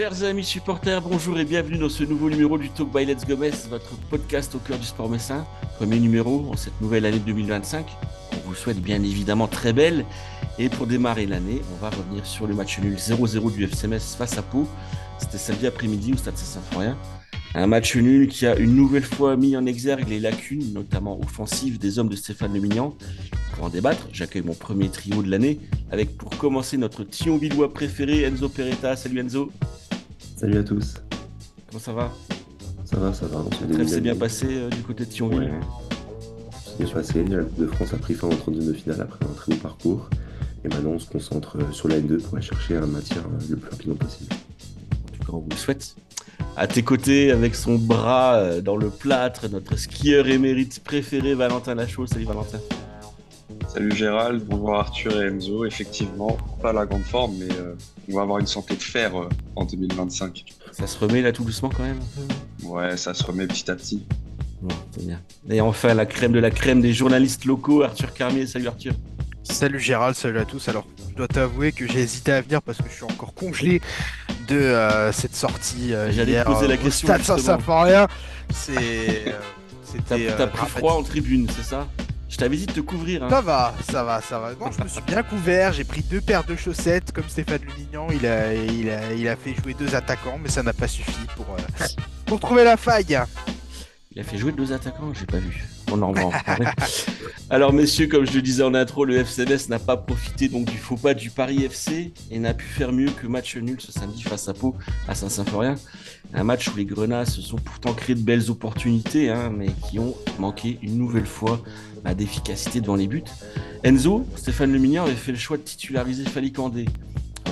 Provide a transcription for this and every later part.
Chers amis supporters, bonjour et bienvenue dans ce nouveau numéro du Talk by Let's Go Metz, votre podcast au cœur du sport messin. Premier numéro en cette nouvelle année 2025. On vous souhaite bien évidemment très belle. Et pour démarrer l'année, on va revenir sur le match nul 0-0 du FC Metz face à Pau. C'était samedi après-midi au Stade Saint-Symphorien. Un match nul qui a une nouvelle fois mis en exergue les lacunes, notamment offensives, des hommes de Stéphane Le Mignan. Pour en débattre, j'accueille mon premier trio de l'année, avec pour commencer notre Thionvillois préféré, Enzo Peretta. Salut Enzo. Salut à tous. Comment ça va? Ça va. On se La trêve début s'est bien d'année. passée du côté de Thionville. Ouais, c'est bien passé. La Coupe de France a pris fin en 32 de finale après un très beau parcours. Et maintenant, on se concentre sur la N2 pour aller chercher un maintien le plus rapidement possible. En tout cas, on vous le souhaite. À tes côtés, avec son bras dans le plâtre, notre skieur émérite préféré, Valentin Lachaud. Salut Valentin. Salut Gérald, bonjour Arthur et Enzo. Effectivement, pas la grande forme, mais on va avoir une santé de fer en 2025. Ça se remet là tout doucement quand même un peu. Ouais, ça se remet petit à petit. Bon, c'est bien. Et enfin, la crème de la crème des journalistes locaux, Arthur Carmier. Salut Arthur. Salut Gérald, salut à tous. Alors, je dois t'avouer que j'ai hésité à venir parce que je suis encore congelé de cette sortie J'allais te hier poser la au question Stade justement. Saint-Symphorien. C'est, c'était T'as pris froid en dramatique. tribune, c'est ça? Je t'avais dit de te couvrir, hein. Ça va. Non, je me suis bien couvert. J'ai pris deux paires de chaussettes comme Stéphane Lulignan. Il a fait jouer deux attaquants, mais ça n'a pas suffi pour trouver la faille. Il a fait jouer deux attaquants, j'ai pas vu. On en va en reparler. Alors messieurs, comme je le disais en intro, le FC Metz n'a pas profité donc du faux pas du Paris FC et n'a pu faire mieux que match nul ce samedi face à Pau à Saint-Symphorien. Un match où les Grenats se sont pourtant créé de belles opportunités, hein, mais qui ont manqué une nouvelle fois d'efficacité devant les buts. Enzo, Stéphane Le Mignan avait fait le choix de titulariser Fally Candé,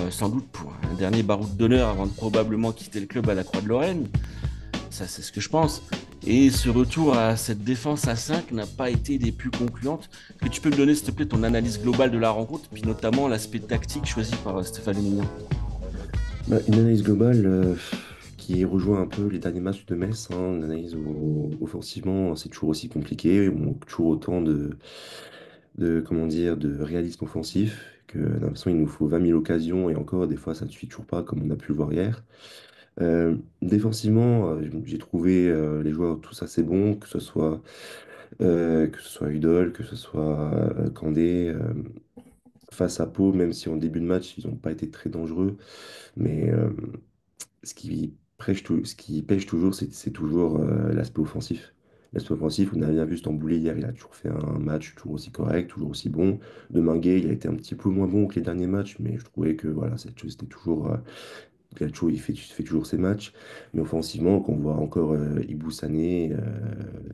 sans doute pour un dernier baroud d'honneur avant de probablement quitter le club à la Croix de Lorraine. Ça, c'est ce que je pense. Et ce retour à cette défense à 5 n'a pas été des plus concluantes. Est-ce que tu peux me donner, s'il te plaît, ton analyse globale de la rencontre, puis notamment l'aspect tactique choisi par Stéphane Mignon? Une analyse globale qui rejoint un peu les derniers matchs de Metz. Une analyse offensivement, c'est toujours aussi compliqué. On manque toujours autant comment dire, de réalisme offensif. Que, de toute façon, il nous faut 20 000 occasions et encore, des fois, ça ne suffit toujours pas, comme on a pu le voir hier. Défensivement, j'ai trouvé les joueurs tous assez bons, que ce soit Udol, que ce soit Kandé, face à Pau, même si en début de match, ils n'ont pas été très dangereux. Mais ce qui pêche toujours, c'est toujours l'aspect offensif. L'aspect offensif, on a bien vu Stambouli hier, il a toujours fait un match toujours aussi correct, toujours aussi bon. De Minguet, il a été un petit peu moins bon que les derniers matchs, mais je trouvais que voilà, c'était toujours il fait toujours ses matchs, mais offensivement, quand on voit encore Ibou Sané,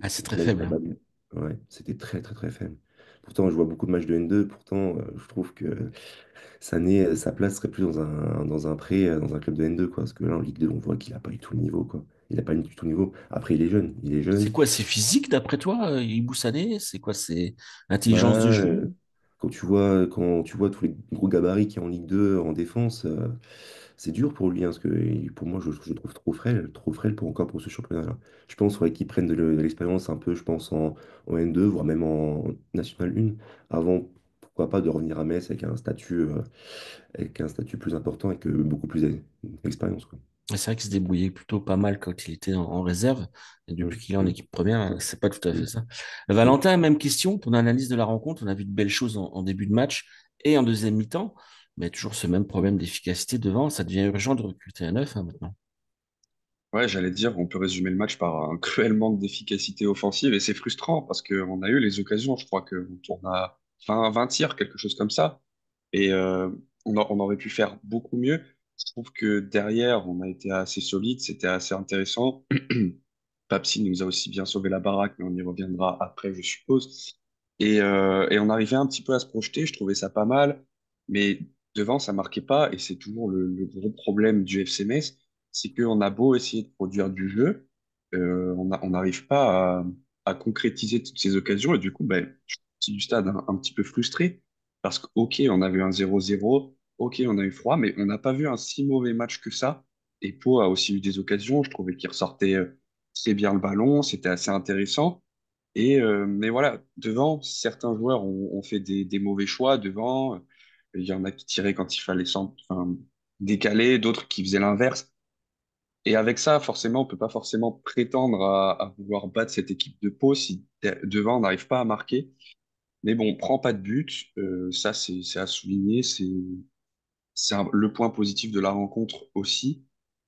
Ah, c'est très même faible, hein. Mbappé, ouais, c'était très très très faible. Pourtant, je vois beaucoup de matchs de N2, pourtant, je trouve que Sané, sa place serait plus dans un pré, dans un club de N2, quoi, parce que là, en Ligue 2, on voit qu'il n'a pas eu tout le niveau, quoi. Il n'a pas eu du tout le niveau. Après, il est C'est jeune. quoi, c'est physique d'après toi, Ibou Sané? C'est quoi, c'est Bah, intelligence de jeu? quand tu vois tous les gros gabarits qu'il y a en Ligue 2 en défense, c'est dur pour lui, hein, parce que pour moi, je trouve trop frêle pour ce championnat-là. Je pense qu'il faudrait qu'il prenne de l'expérience un peu, je pense, en N2, voire même en National 1, avant, pourquoi pas, de revenir à Metz avec un statut plus important et que beaucoup plus d'expérience, quoi. Et c'est vrai qu'il se débrouillait plutôt pas mal quand il était en réserve. Et depuis Mm, qu'il est en mm, équipe première, c'est pas tout à fait mm, ça. mm. Valentin, même question, ton analyse de la rencontre. On a vu de belles choses en début de match et en deuxième mi-temps, mais toujours ce même problème d'efficacité devant. Ça devient urgent de recruter un neuf, hein, maintenant. Ouais, j'allais dire, on peut résumer le match par un cruel manque d'efficacité offensive et c'est frustrant parce qu'on a eu les occasions, je crois qu'on tourne à 20 tirs, quelque chose comme ça. Et on aurait pu faire beaucoup mieux. Je trouve que derrière, on a été assez solide, c'était assez intéressant. Papsi nous a aussi bien sauvé la baraque, mais on y reviendra après, je suppose. Et on arrivait un petit peu à se projeter, je trouvais ça pas mal, mais devant, ça marquait pas, et c'est toujours le gros problème du FC Metz, c'est qu'on a beau essayer de produire du jeu, on n'arrive pas à concrétiser toutes ces occasions, et du coup, ben, je suis sorti du stade un petit peu frustré, parce que, ok, on a vu un 0-0, ok, on a eu froid, mais on n'a pas vu un si mauvais match que ça, et Pau a aussi eu des occasions, je trouvais qu'il ressortait très bien le ballon, c'était assez intéressant. Mais voilà, devant, certains joueurs ont fait des mauvais choix. Devant, il y en a qui tiraient quand il fallait enfin, décaler, d'autres qui faisaient l'inverse. Et avec ça, forcément, on peut pas forcément prétendre à vouloir battre cette équipe de Pau si devant on n'arrive pas à marquer. Mais bon, on prend pas de but, ça c'est à souligner, le point positif de la rencontre aussi.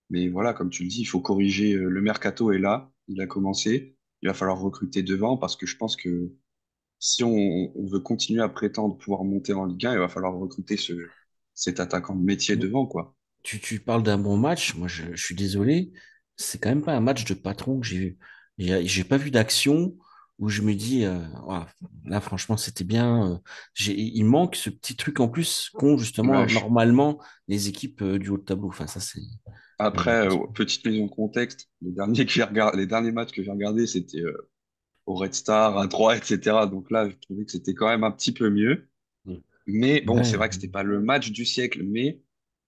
Mais voilà, comme tu le dis, il faut corriger. Le mercato est là, il a commencé. Il va falloir recruter devant parce que je pense que si on veut continuer à prétendre pouvoir monter en Ligue 1, il va falloir recruter cet attaquant de métier devant, quoi. Tu parles d'un bon match. Moi, je suis désolé. C'est quand même pas un match de patron que j'ai vu. J'ai pas vu d'action où je me dis, ouah, là, franchement, c'était bien. Il manque ce petit truc en plus qu'ont justement Ouais, normalement les équipes du haut de tableau. Enfin, ça, c'est. après, petite mise en contexte, les derniers matchs que j'ai regardés, c'était au Red Star, à 3, etc. Donc là, je trouvais que c'était quand même un petit peu mieux. Mais bon, c'est Ouais, vrai que c'était pas le match du siècle, mais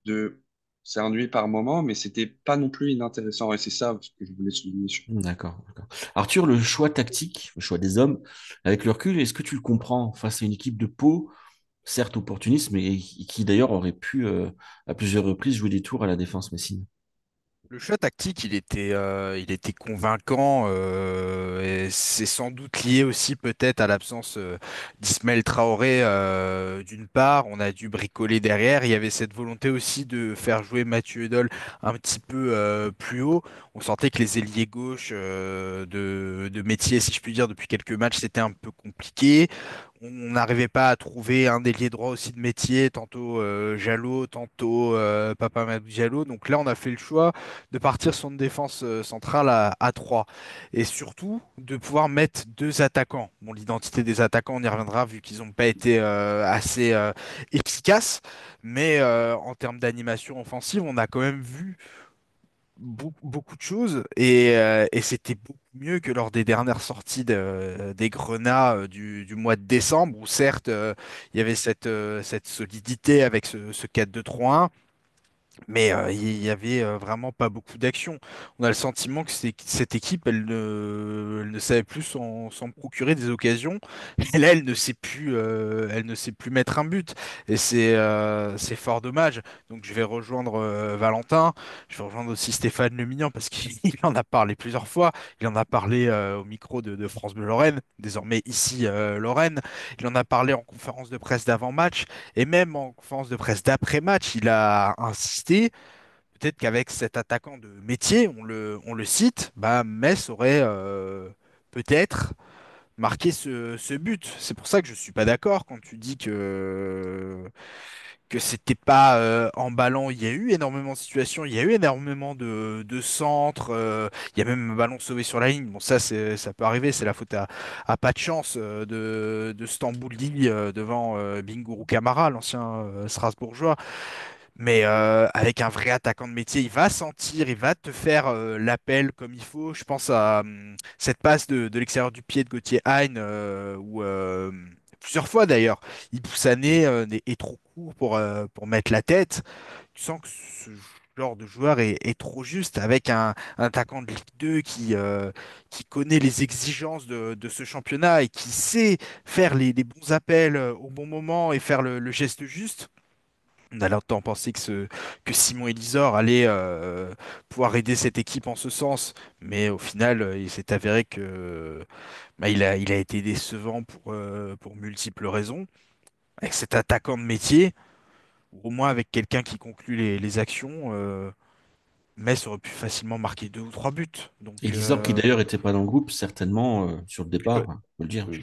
de, c'est ennuyé par moment, mais c'était pas non plus inintéressant. Et c'est ça ce que je voulais souligner surtout. d'accord, d'accord. Arthur, le choix tactique, le choix des hommes, avec le recul, est-ce que tu le comprends face à une équipe de Pau, certes opportuniste, mais qui d'ailleurs aurait pu à plusieurs reprises jouer des tours à la défense messine? Le choix tactique, il était convaincant et c'est sans doute lié aussi peut-être à l'absence d'Ismaël Traoré d'une part. On a dû bricoler derrière. Il y avait cette volonté aussi de faire jouer Mathieu Heudol un petit peu plus haut. On sentait que les ailiers gauche de métier, si je puis dire, depuis quelques matchs, c'était un peu compliqué. On n'arrivait pas à trouver un ailier droit aussi de métier, tantôt Jalot, tantôt Papa Madou Diallo. Donc là, on a fait le choix de partir sur une défense centrale à 3 et surtout de pouvoir mettre deux attaquants. Bon, l'identité des attaquants, on y reviendra vu qu'ils n'ont pas été assez efficaces, mais en termes d'animation offensive, on a quand même vu beaucoup de choses et c'était beaucoup mieux que lors des dernières sorties des Grenats du mois de décembre où certes il y avait cette solidité avec ce 4-2-3-1 mais il y avait vraiment pas beaucoup d'action. On a le sentiment que cette équipe, elle ne savait plus s'en procurer des occasions. Et là, elle ne sait plus mettre un but. Et c'est fort dommage. Donc je vais rejoindre Valentin. Je vais rejoindre aussi Stéphane Le Mignan parce qu'il il en a parlé plusieurs fois. Il en a parlé au micro de France Bleu Lorraine, désormais ici Lorraine. Il en a parlé en conférence de presse d'avant-match. Et même en conférence de presse d'après-match, il a insisté. Peut-être qu'avec cet attaquant de métier, on le cite, bah, Metz aurait peut-être marqué ce but. C'est pour ça que je suis pas d'accord quand tu dis que c'était pas emballant. Il y a eu énormément de situations, il y a eu énormément de centres, il y a même un ballon sauvé sur la ligne. Bon, ça peut arriver, c'est la faute à pas de chance de Stambouli devant Bingourou Kamara, l'ancien Strasbourgeois. Mais avec un vrai attaquant de métier, il va sentir, il va te faire l'appel comme il faut. Je pense à cette passe de l'extérieur du pied de Gauthier Hein, où plusieurs fois d'ailleurs, il pousse à nez est trop court pour mettre la tête. Tu sens que ce genre de joueur est trop juste avec un attaquant de Ligue 2 qui connaît les exigences de ce championnat et qui sait faire les bons appels au bon moment et faire le geste juste. On a longtemps pensé que Simon Elisor allait pouvoir aider cette équipe en ce sens, mais au final, il s'est avéré que bah, il a été décevant pour multiples raisons. Avec cet attaquant de métier, ou au moins avec quelqu'un qui conclut les actions, Metz aurait pu facilement marquer deux ou trois buts. Donc, Elisor, qui d'ailleurs n'était pas dans le groupe, certainement sur le départ, hein, faut le dire. Mm.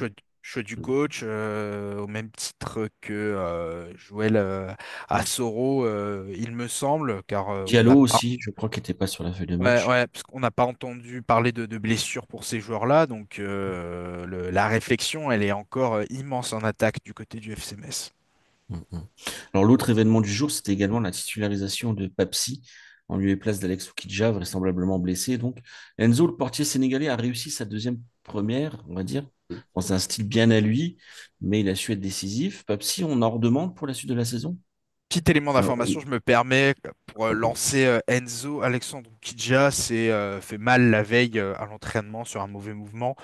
choix du Mm. coach, au même titre que Joël Assoro, il me semble, car on n'a Diallo pas. aussi, je crois qu'il n'était pas sur la feuille de Ouais, match. ouais, parce qu'on n'a pas entendu parler de blessures pour ces joueurs-là, donc la réflexion, elle est encore immense en attaque du côté du FC Metz. Mm, mm. Alors, l'autre événement du jour, c'était également la titularisation de Papsi en lieu et place d'Alex Oukidja, vraisemblablement blessé. Donc, Enzo, le portier sénégalais, a réussi sa deuxième première, on va dire, dans un style bien à lui, mais il a su être décisif. Papsi, on en redemande pour la suite de la saison? Petit élément Alors, d'information, je me permets pour ok. lancer Enzo Alexandre Kidja s'est fait mal la veille à l'entraînement sur un mauvais mouvement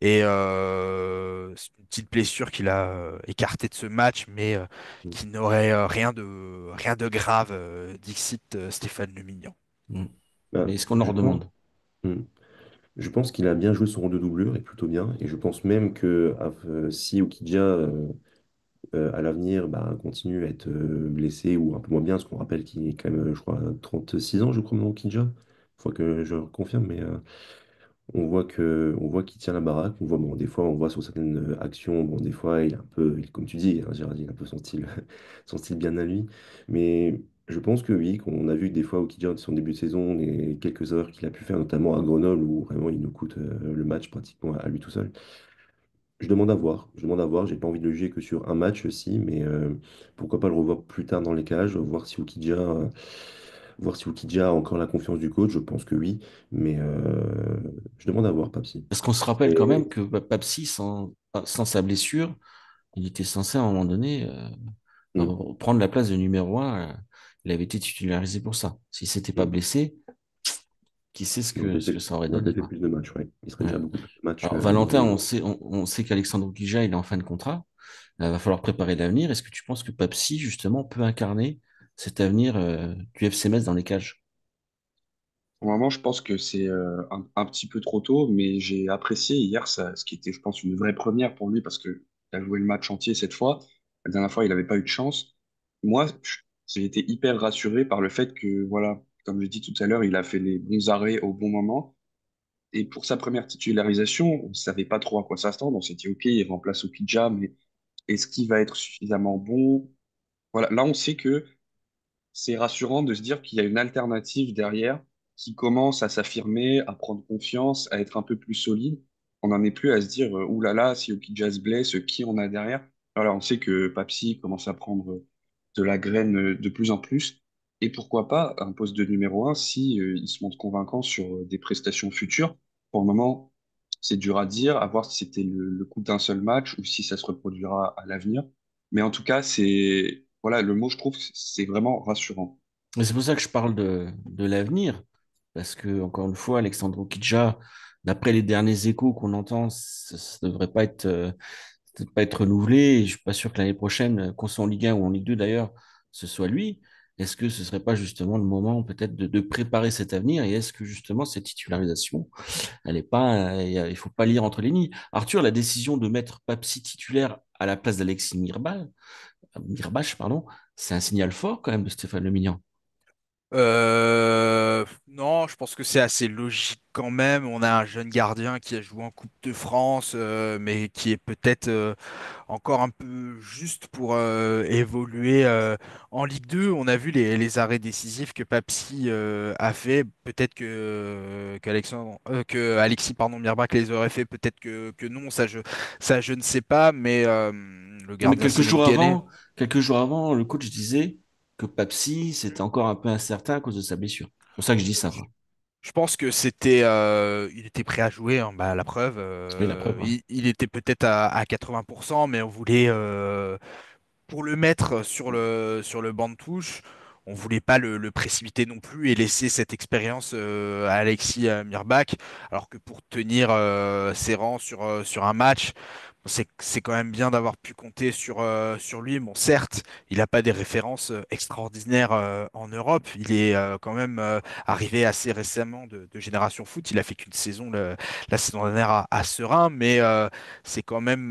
et c'est une petite blessure qu'il a écartée de ce match, mais Mm. qui n'aurait rien de grave, dixit Stéphane Le Mignan. Mm. Bah, Mais est-ce qu'on en je pense, redemande? hmm. Je pense qu'il a bien joué son rôle de doublure et plutôt bien. Et je pense même que si Okidja à l'avenir continue à être blessé ou un peu moins bien, parce qu'on rappelle qu'il est quand même, je crois, 36 ans, je crois, mon Okidja. Il faut que je confirme, mais on voit qu'il tient la baraque. On voit, bon, des fois, on voit sur certaines actions, bon, des fois, il est un peu, comme tu dis, hein, Gérard, il a un peu son style, son style bien à lui. Mais je pense que oui, qu'on a vu que des fois, Okidja, de son début de saison, les quelques heures qu'il a pu faire, notamment à Grenoble, où vraiment il nous coûte le match pratiquement à lui tout seul. Je demande à voir, je demande à voir. J'ai pas envie de le juger que sur un match aussi, mais pourquoi pas le revoir plus tard dans les cages, voir si Okidja a encore la confiance du coach. Je pense que oui, mais je demande à voir, Papsi. Parce qu'on se rappelle quand Et même que Papsi, sans sa blessure, il était censé à un moment donné hmm, prendre la place de numéro un. Il avait été titularisé pour ça. S'il s'était pas hmm. blessé, qui sait ce que ça aurait Il aurait donné, peut-être fait quoi. plus de matchs, ouais. Il serait Ouais. déjà beaucoup plus de matchs Alors, niveau Valentin, niveau. on sait qu'Alexandre Guija, il est en fin de contrat. Il va falloir préparer l'avenir. Est-ce que tu penses que Papsi, justement, peut incarner cet avenir du FC Metz dans les cages? Vraiment, je pense que c'est un petit peu trop tôt, mais j'ai apprécié hier ça, ce qui était, je pense, une vraie première pour lui parce que il a joué le match entier cette fois. La dernière fois, il n'avait pas eu de chance. Moi, j'ai été hyper rassuré par le fait que, voilà, comme je dis tout à l'heure, il a fait les bons arrêts au bon moment. Et pour sa première titularisation, on ne savait pas trop à quoi s'attendre. On s'est dit, OK, il remplace Okidja, mais est-ce qu'il va être suffisamment bon? Voilà, là, on sait que c'est rassurant de se dire qu'il y a une alternative derrière qui commence à s'affirmer, à prendre confiance, à être un peu plus solide. On n'en est plus à se dire, ouh là là, si Okidja se blesse, qui on a derrière? Alors, on sait que Papsi commence à prendre de la graine de plus en plus. Et pourquoi pas un poste de numéro un si il se montre convaincant sur des prestations futures. Pour le moment, c'est dur à dire, à voir si c'était le coup d'un seul match ou si ça se reproduira à l'avenir. Mais en tout cas, c'est voilà, le mot, je trouve, c'est vraiment rassurant. Et c'est pour ça que je parle de l'avenir. Parce que, encore une fois, Alexandre Kidja, d'après les derniers échos qu'on entend, ça ne devrait pas être, peut-être pas être renouvelé. Et je suis pas sûr que l'année prochaine, qu'on soit en Ligue 1 ou en Ligue 2 d'ailleurs, ce soit lui. Est-ce que ce serait pas justement le moment peut-être de préparer cet avenir et est-ce que justement cette titularisation, elle est pas, il faut pas lire entre les lignes. Arthur, la décision de mettre Papsi titulaire à la place d'Alexis Mirbach, pardon, c'est un signal fort quand même de Stéphane Le Mignan. Non, je pense que c'est assez logique quand même. On a un jeune gardien qui a joué en Coupe de France, mais qui est peut-être encore un peu juste pour évoluer en Ligue 2. On a vu les arrêts décisifs que Papsi a fait. Peut-être que Alexis pardon, Mirbach les aurait fait. Peut-être que non. Ça, je ne sais pas. Mais le Non, mais gardien Simon Canet. quelques jours avant, le coach disait que Papsi, c'était encore un peu incertain à cause de sa blessure. C'est pour ça que je dis ça, quoi. Je pense que il était prêt à jouer, hein. Bah, la preuve, Oui, la preuve, ouais. il était peut-être à 80%, mais on voulait, pour le mettre sur le banc de touche, on voulait pas le précipiter non plus et laisser cette expérience à Alexis Mirbach, alors que pour tenir ses rangs sur un match, c'est quand même bien d'avoir pu compter sur lui. Bon, certes, il n'a pas des références extraordinaires en Europe. Il est quand même arrivé assez récemment de Génération Foot. Il a fait qu'une saison la saison dernière à Serein, mais c'est quand même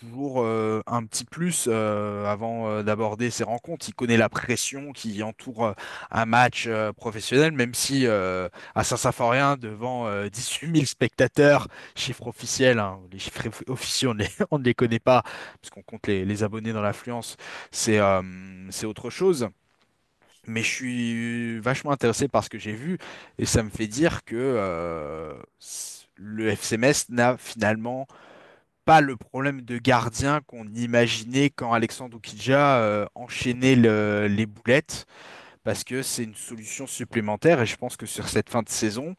toujours un petit plus avant d'aborder ces rencontres. Il connaît la pression qui entoure un match professionnel, même si à Saint-Symphorien, devant 18 000 spectateurs, chiffre officiel, hein, les chiffres officiels, on ne les connaît pas, parce qu'on compte les abonnés dans l'affluence, c'est autre chose. Mais je suis vachement intéressé par ce que j'ai vu, et ça me fait dire que le FC Metz n'a finalement pas le problème de gardien qu'on imaginait quand Alexandre Oukidja enchaînait les boulettes, parce que c'est une solution supplémentaire, et je pense que sur cette fin de saison,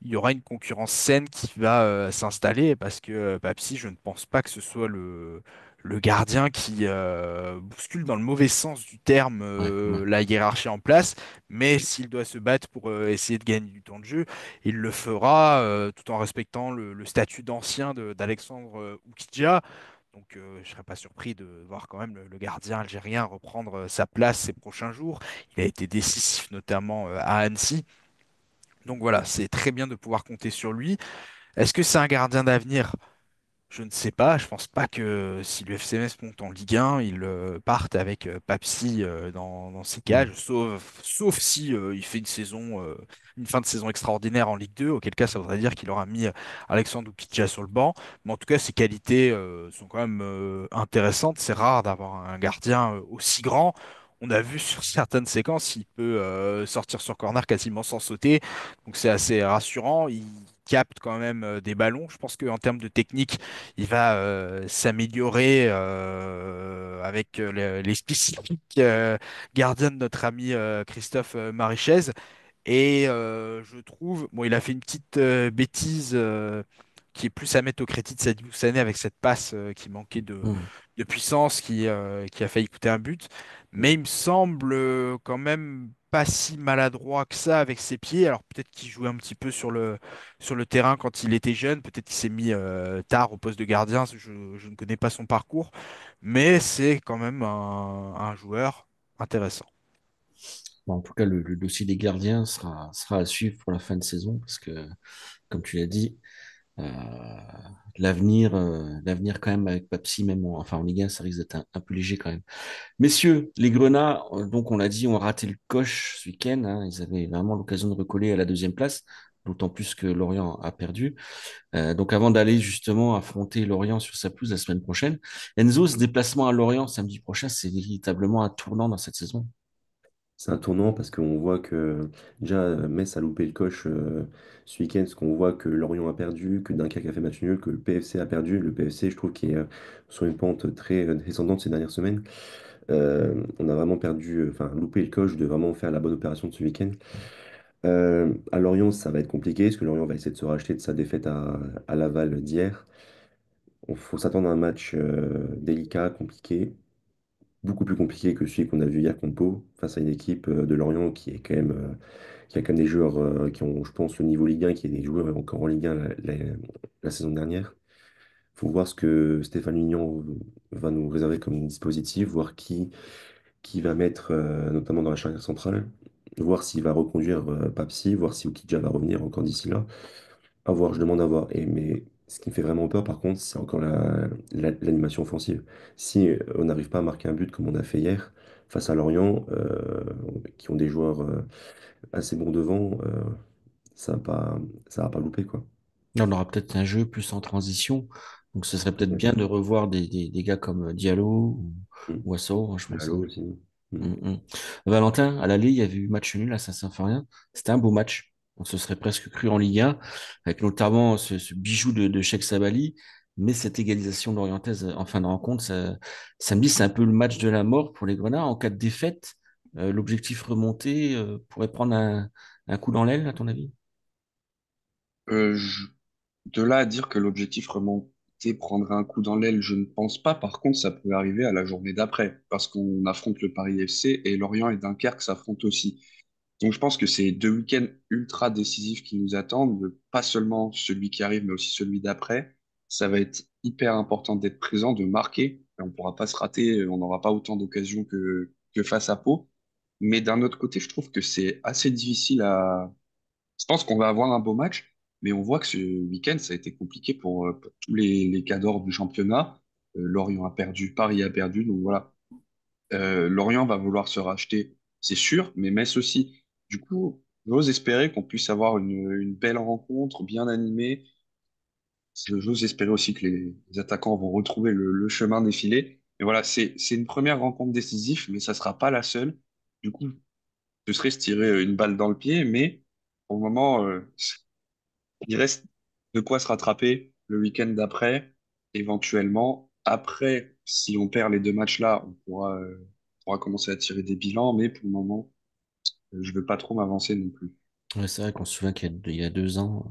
il y aura une concurrence saine qui va s'installer parce que Papsi, je ne pense pas que ce soit le gardien qui bouscule dans le mauvais sens du terme Ouais, ouais. la hiérarchie en place, mais s'il doit se battre pour essayer de gagner du temps de jeu, il le fera tout en respectant le statut d'ancien d'Alexandre Oukidja. Donc, je ne serais pas surpris de voir quand même le gardien algérien reprendre sa place ces prochains jours. Il a été décisif notamment à Annecy. Donc voilà, c'est très bien de pouvoir compter sur lui. Est-ce que c'est un gardien d'avenir? Je ne sais pas, je pense pas que si le FCMS monte en Ligue 1, ils partent avec Papsi dans ses Mm. cages, sauf si il fait une fin de saison extraordinaire en Ligue 2, auquel cas ça voudrait dire qu'il aura mis Alexandre Oukidja sur le banc. Mais en tout cas, ses qualités sont quand même intéressantes. C'est rare d'avoir un gardien aussi grand. On a vu sur certaines séquences, il peut sortir sur corner quasiment sans sauter, donc c'est assez rassurant. Il capte quand même des ballons. Je pense qu'en termes de technique, il va s'améliorer avec les spécifiques gardiens de notre ami Christophe Marichez. Et je trouve, bon, il a fait une petite bêtise qui est plus à mettre au crédit de Sadibou Sané avec cette passe qui manquait Hmm. de puissance qui a failli coûter un but. Mais il me semble quand même pas si maladroit que ça avec ses pieds. Alors peut-être qu'il jouait un petit peu sur le terrain quand il était jeune. Peut-être qu'il s'est mis tard au poste de gardien. Je ne connais pas son parcours. Mais c'est quand même un joueur intéressant. Bon, en tout cas, le dossier des gardiens sera à suivre pour la fin de saison parce que, comme tu l'as dit, euh, l'avenir quand même avec Papsi, même enfin en Ligue 1, ça risque d'être un peu léger quand même. Messieurs, les Grenats, donc on l'a dit, ont raté le coche ce week-end, hein. Ils avaient vraiment l'occasion de recoller à la deuxième place, d'autant plus que Lorient a perdu. Donc avant d'aller justement affronter Lorient sur sa pelouse la semaine prochaine, Enzo, ce déplacement à Lorient samedi prochain, c'est véritablement un tournant dans cette saison. C'est un tournant parce qu'on voit que déjà Metz a loupé le coche ce week-end, parce qu'on voit que Lorient a perdu, que Dunkerque a fait match nul, que le PFC a perdu. Le PFC, je trouve qu'il est sur une pente très descendante ces dernières semaines. On a vraiment perdu, enfin loupé le coche de vraiment faire la bonne opération de ce week-end. À Lorient, ça va être compliqué, parce que Lorient va essayer de se racheter de sa défaite à Laval d'hier. Il faut s'attendre à un match délicat, compliqué, beaucoup plus compliqué que celui qu'on a vu hier contre Pau, face à une équipe de Lorient qui est quand même, qui a quand même des joueurs qui ont, je pense, le niveau Ligue 1, qui est des joueurs encore en Ligue 1 la saison dernière. Il faut voir ce que Stéphane Lignan va nous réserver comme dispositif, voir qui va mettre notamment dans la charnière centrale, voir s'il va reconduire Papsi, voir si Oukidja va revenir encore d'ici là. À voir, je demande à voir. Mais ce qui me fait vraiment peur, par contre, c'est encore l'animation offensive. Si on n'arrive pas à marquer un but comme on a fait hier face à Lorient, qui ont des joueurs assez bons devant, ça va pas louper, quoi. Là, on aura peut-être un jeu plus en transition, donc ce serait peut-être bien de revoir des gars comme Diallo Mm. ou Assou, hein, je pense. Diallo aussi. Mm. Mm. Valentin, à l'aller, il y avait eu match nul à Saint-Symphorien. C'était un beau match. On se serait presque cru en Ligue 1, avec notamment ce bijou de Cheikh Sabali. Mais cette égalisation lorientaise en fin de rencontre, samedi, c'est un peu le match de la mort pour les Grenats. En cas de défaite, l'objectif remonté pourrait prendre un coup dans l'aile, à ton avis? Euh, je- de là à dire que l'objectif remonté prendrait un coup dans l'aile, je ne pense pas. Par contre, ça peut arriver à la journée d'après, parce qu'on affronte le Paris FC et Lorient et Dunkerque s'affrontent aussi. Donc je pense que c'est deux week-ends ultra décisifs qui nous attendent, pas seulement celui qui arrive, mais aussi celui d'après. Ça va être hyper important d'être présent, de marquer. On ne pourra pas se rater, on n'aura pas autant d'occasions que face à Pau. Mais d'un autre côté, je trouve que c'est assez difficile à... Je pense qu'on va avoir un beau match, mais on voit que ce week-end, ça a été compliqué pour tous les cadors du championnat. Lorient a perdu, Paris a perdu, donc voilà. Lorient va vouloir se racheter, c'est sûr, mais Metz aussi. Du coup, j'ose espérer qu'on puisse avoir une belle rencontre, bien animée. J'ose espérer aussi que les attaquants vont retrouver le chemin défilé. Et voilà, c'est une première rencontre décisive, mais ça sera pas la seule. Du coup, ce serait se tirer une balle dans le pied, mais pour le moment, il reste de quoi se rattraper le week-end d'après, éventuellement. Après, si on perd les deux matchs-là, pourra commencer à tirer des bilans, mais pour le moment, je veux pas trop m'avancer non plus. Ouais, c'est vrai qu'on se souvient qu'il y a 2 ans,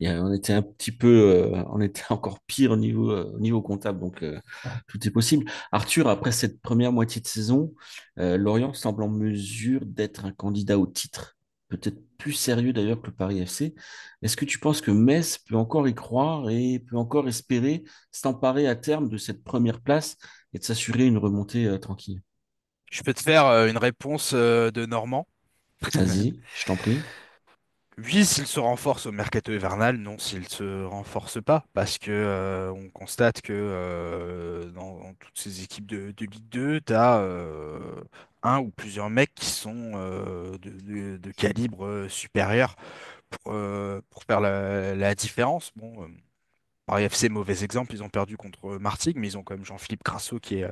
on était un petit peu, on était encore pire au niveau comptable, donc tout est possible. Arthur, après cette première moitié de saison, Lorient semble en mesure d'être un candidat au titre. peut-être plus sérieux d'ailleurs que le Paris FC. Est-ce que tu penses que Metz peut encore y croire et peut encore espérer s'emparer à terme de cette première place et de s'assurer une remontée tranquille? Je peux te faire une réponse de Normand. Vas-y, je t'en prie. Oui, s'il se renforce au mercato hivernal, non, s'il se renforce pas, parce que on constate que dans toutes ces équipes de Ligue 2, tu as un ou plusieurs mecs qui sont de calibre supérieur pour faire la différence. Bon, Paris FC, mauvais exemple, ils ont perdu contre Martigues, mais ils ont quand même Jean-Philippe Crasso qui est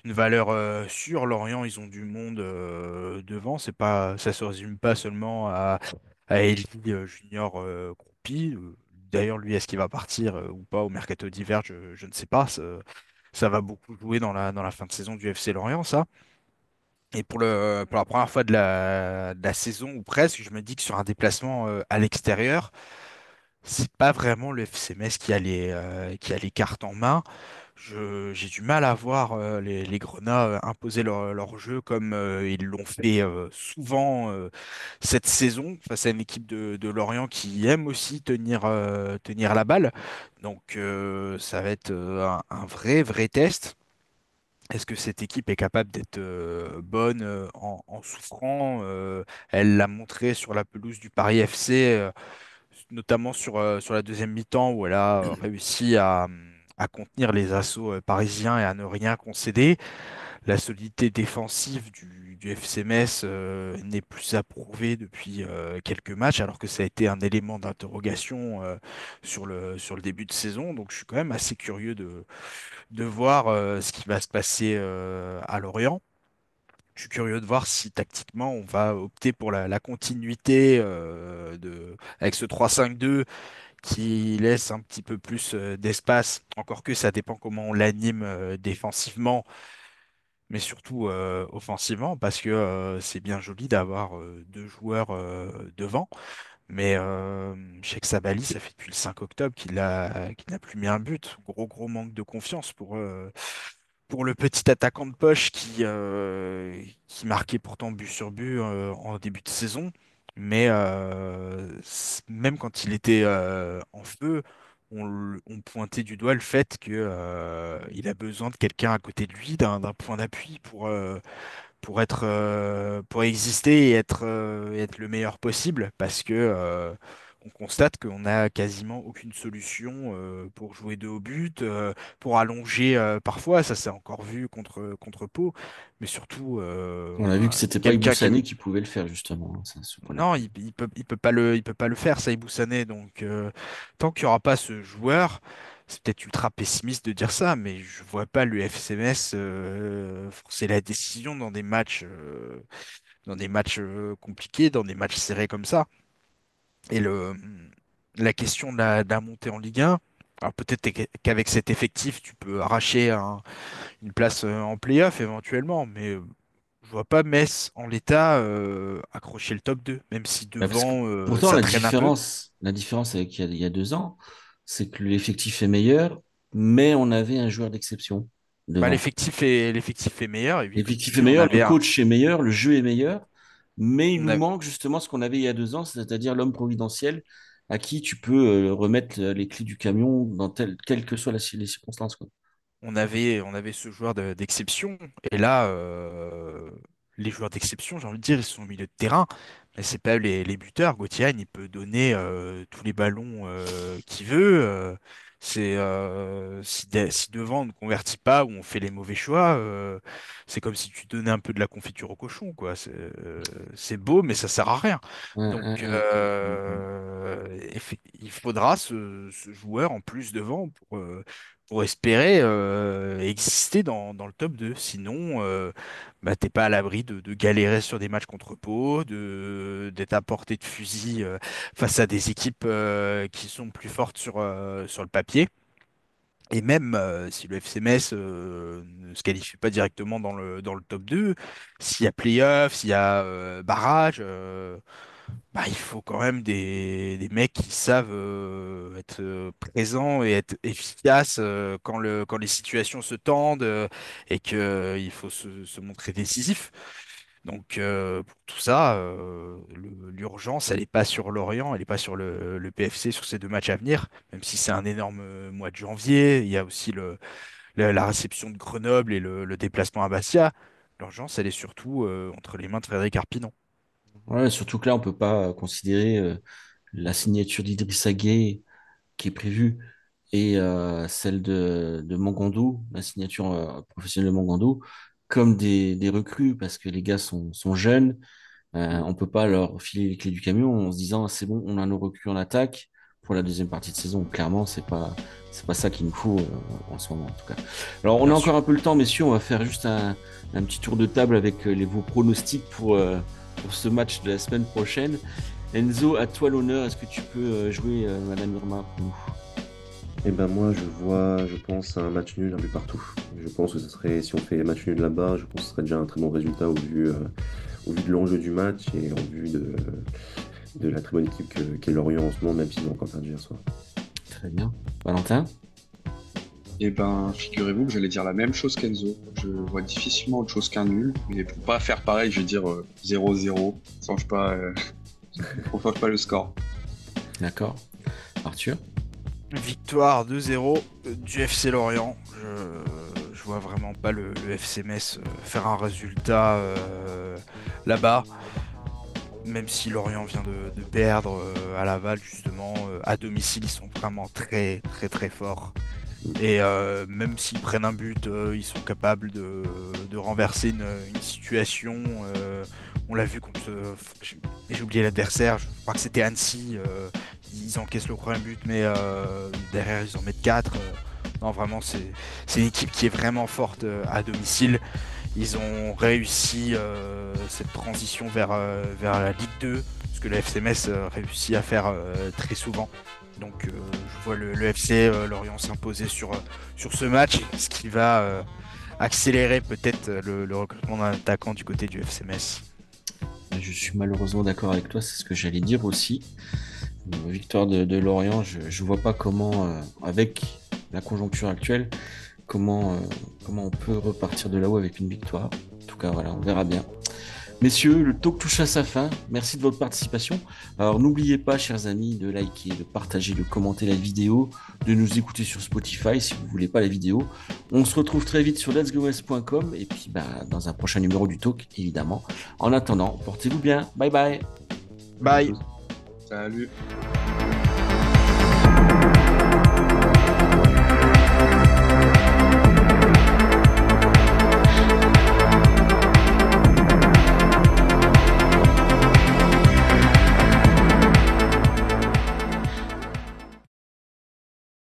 une valeur sûre. Lorient, ils ont du monde devant. C'est pas, ça se résume pas seulement à Elie Junior Croupi. D'ailleurs, lui, est-ce qu'il va partir ou pas au mercato d'hiver? Je ne sais pas. Ça va beaucoup jouer dans la fin de saison du FC Lorient, ça. Et pour la première fois de la saison, ou presque, je me dis que sur un déplacement à l'extérieur, c'est pas vraiment le FC Metz qui a les cartes en main. J'ai du mal à voir les Grenats imposer leur jeu comme ils l'ont fait souvent cette saison face à une équipe de Lorient qui aime aussi tenir la balle. Donc ça va être un vrai test. Est-ce que cette équipe est capable d'être bonne en souffrant? Elle l'a montré sur la pelouse du Paris FC, notamment sur la deuxième mi-temps où elle a réussi à contenir les assauts parisiens et à ne rien concéder. La solidité défensive du FC Metz n'est plus approuvée depuis quelques matchs, alors que ça a été un élément d'interrogation sur le début de saison. Donc je suis quand même assez curieux de voir ce qui va se passer à Lorient. Je suis curieux de voir si tactiquement on va opter pour la continuité avec ce 3-5-2 qui laisse un petit peu plus d'espace. Encore que ça dépend comment on l'anime défensivement, mais surtout offensivement, parce que c'est bien joli d'avoir deux joueurs devant. Mais je sais que Sabaly, ça fait depuis le 5 octobre qu'il n'a plus mis un but. Gros manque de confiance pour le petit attaquant de poche qui marquait pourtant but sur but en début de saison. Mais même quand il était en feu, on pointait du doigt le fait que, il a besoin de quelqu'un à côté de lui, d'un point d'appui pour exister et être le meilleur possible parce que on constate qu'on n'a quasiment aucune solution pour jouer de haut but, pour allonger parfois, ça s'est encore vu contre Pau, mais surtout On a vu que c'était pas Ibou quelqu'un qui Sané qui pouvait le faire, justement, hein, ça, ce point-là. non, il peut pas le faire, Saïbou Sané. Donc, tant qu'il n'y aura pas ce joueur, c'est peut-être ultra pessimiste de dire ça, mais je vois pas le FC Metz forcer la décision dans des matchs compliqués, dans des matchs serrés comme ça. Et la question de la montée en Ligue 1, alors peut-être qu'avec cet effectif, tu peux arracher une place en play-off éventuellement, mais je vois pas Metz en l'état accrocher le top 2, même si Bah, parce que devant pourtant, ça traîne un peu. la différence avec il y a 2 ans, c'est que l'effectif est meilleur, mais on avait un joueur d'exception Bah, devant. l'effectif est meilleur, et oui, comme tu L'effectif est dis, meilleur, le coach est meilleur, le jeu est meilleur, mais il on nous a- manque justement ce qu'on avait il y a 2 ans, c'est-à-dire l'homme providentiel à qui tu peux remettre les clés du camion dans quelles que soient les circonstances, quoi. on avait ce joueur d'exception, et là, les joueurs d'exception, j'ai envie de dire, ils sont au milieu de terrain, mais c'est pas eux les buteurs. Gauthier, il peut donner tous les ballons qu'il veut. Si devant on ne convertit pas ou on fait les mauvais choix, c'est comme si tu donnais un peu de la confiture au cochon, quoi. C'est beau, mais ça sert à rien. Donc, il faudra ce joueur en plus devant pour espérer exister dans le top 2. Sinon, bah, t'es pas à l'abri de galérer sur des matchs contre Pau, d'être à portée de fusil face à des équipes qui sont plus fortes sur le papier. Et même si le FC Metz ne se qualifie pas directement dans le top 2, s'il y a play-off, s'il y a barrage, bah, il faut quand même des mecs qui savent être présents et être efficaces quand les situations se tendent et qu'il faut se montrer décisif. Donc pour tout ça, l'urgence, elle n'est pas sur Lorient, elle n'est pas sur le PFC sur ces 2 matchs à venir, même si c'est un énorme mois de janvier. Il y a aussi la réception de Grenoble et le déplacement à Bastia. L'urgence, elle est surtout entre les mains de Frédéric Arpinon. Ouais, surtout que là, on peut pas considérer la signature d'Idrissa Gueye qui est prévue et celle de Mangandou, la signature professionnelle de Mangandou, comme des recrues parce que les gars sont jeunes. On peut pas leur filer les clés du camion en se disant c'est bon, on a nos recrues en attaque pour la deuxième partie de saison. Clairement, c'est pas ça qu'il nous faut en ce moment en tout cas. Alors on a Bien encore sûr. un peu le temps, messieurs, on va faire juste un petit tour de table avec vos pronostics pour ce match de la semaine prochaine. Enzo, à toi l'honneur. Est-ce que tu peux jouer Madame Irma pour nous? Et ben moi, je pense, à un match nul, un but partout. Je pense que ce serait, si on fait match nul là-bas, je pense que ce serait déjà un très bon résultat au vu de l'enjeu du match et au vu de la très bonne équipe qu'est Lorient en ce moment, même s'ils ont encore perdu hier soir. Très bien. Valentin? Eh ben, figurez-vous que j'allais dire la même chose qu'Enzo. Je vois difficilement autre chose qu'un nul, mais pour pas faire pareil, je vais dire 0-0. On change pas le score. D'accord. Arthur? Victoire 2-0 du FC Lorient. Je vois vraiment pas le FC Metz faire un résultat là-bas, même si Lorient vient de perdre à Laval, justement. À domicile, ils sont vraiment très très très forts. Et même s'ils prennent un but, ils sont capables de renverser une situation. On l'a vu contre. J'ai oublié l'adversaire, je crois que c'était Annecy. Ils encaissent le premier but, mais derrière, ils en mettent 4. Non, vraiment, c'est une équipe qui est vraiment forte à domicile. Ils ont réussi cette transition vers la Ligue 2, ce que le FC Metz réussit à faire très souvent. Donc je vois le FC Lorient s'imposer sur ce match, ce qui va accélérer peut-être le recrutement d'un attaquant du côté du FC Metz. Je suis malheureusement d'accord avec toi, c'est ce que j'allais dire aussi. Victoire de Lorient, je vois pas comment, avec la conjoncture actuelle, comment on peut repartir de là-haut avec une victoire. En tout cas, voilà, on verra bien. Messieurs, le talk touche à sa fin. Merci de votre participation. Alors, n'oubliez pas, chers amis, de liker, de partager, de commenter la vidéo, de nous écouter sur Spotify si vous voulez pas la vidéo. On se retrouve très vite sur letsgowest.com et puis dans un prochain numéro du talk, évidemment. En attendant, portez-vous bien. Bye bye. Bye. Salut.